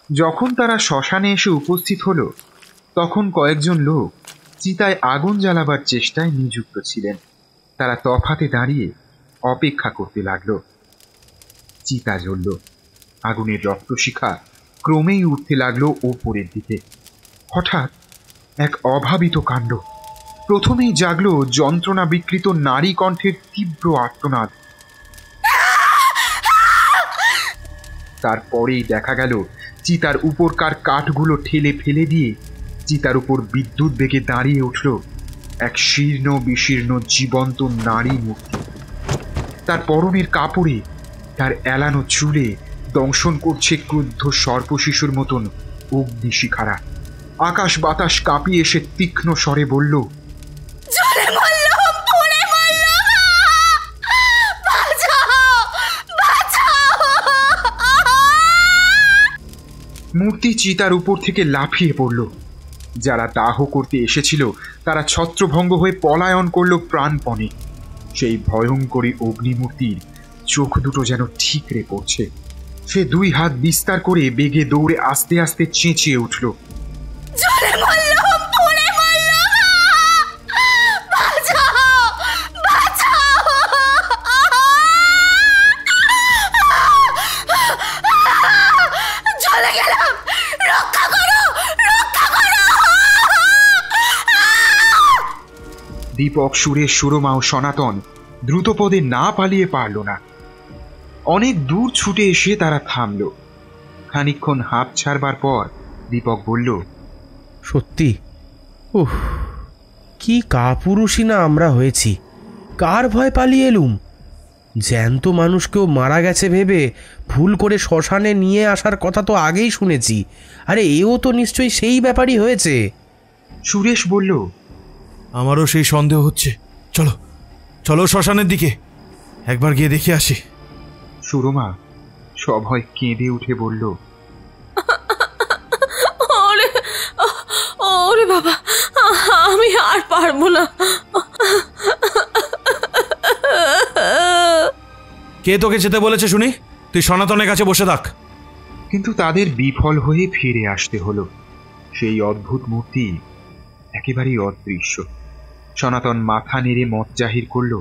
যখন তারা শ্মশানে এসে উপস্থিত হলো তখন কয়েকজন লোক চিতায় আগুন জ্বালাবার চেষ্টায় নিযুক্ত ছিলেন। তারা তফাতে দাঁড়িয়ে অপেক্ষা করতে লাগলো। চিতা জ্বলল, আগুনের রক্তশিখা ক্রমেই উঠতে লাগলো ওপরের দিকে। হঠাৎ এক অভাবিত কাণ্ড। প্রথমেই জাগলো যন্ত্রণা বিকৃত নারী কণ্ঠের তীব্র আর্তনাদ। তারপরেই দেখা গেল চিতার উপরকার কাঠগুলো ঠেলে ফেলে দিয়ে চিতার উপর বিদ্যুৎ বেগে দাঁড়িয়ে উঠল এক শীর্ণ বিশীর্ণ জীবন্ত নারী মূর্তি। তার পরনের কাপড়ে তার এলানো চুলে দংশন করছে ক্রুদ্ধ সর্পশিশুর মতন অগ্নিশিখারা। আকাশ বাতাস কাঁপিয়ে এসে তীক্ষ্ণ স্বরে বলল, মূর্তি চিতার উপর থেকে লাফিয়ে পড়ল। যারা দাহ করতে এসেছিল তারা ছত্রভঙ্গ হয়ে পলায়ন করল প্রাণপণে। সেই ভয়ঙ্করী অগ্নিমূর্তির চোখ দুটো যেন ঠিকরে পড়ছে। সে দুই হাত বিস্তার করে বেগে দৌড়ে আস্তে আস্তে চেঁচিয়ে উঠল, দীপক, সুরেশ, সুরমা ও সনাতন দ্রুতপদে না পালিয়ে পারল না। অনেক দূর ছুটে এসে তারা থামল। খানিকক্ষণ হাঁপ ছাড়বার পর দীপক বলল, সত্যি উহ, কি কাপুরুষই না আমরা হয়েছি। কার ভয় পালিয়ে এলুম? জ্যান্ত মানুষকেও মারা গেছে ভেবে ভুল করে শ্মশানে নিয়ে আসার কথা তো আগেই শুনেছি। আরে এও তো নিশ্চয়ই সেই ব্যাপারই হয়েছে। সুরেশ বলল, আমারও সেই সন্দেহ হচ্ছে। চলো চলো শ্মশানের দিকে একবার গিয়ে দেখে আসি। সুরমা সভয় কেঁদে উঠে বলল, ওরে বাবা, আমি আর পারবো না। কে তোকে যেতে বলেছে শুনি? তুই সনাতনের কাছে বসে থাক। কিন্তু তাদের বিফল হয়ে ফিরে আসতে হলো। সেই অদ্ভুত মূর্তি একেবারেই অদৃশ্য। সনাতন মাথা নেড়ে মত জাহির করল,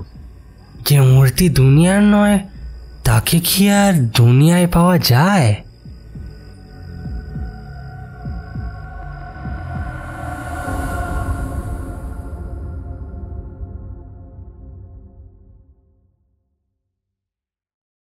যে মূর্তি দুনিয়ার নয় তাকে কি আর দুনিয়ায় পাওয়া যায়?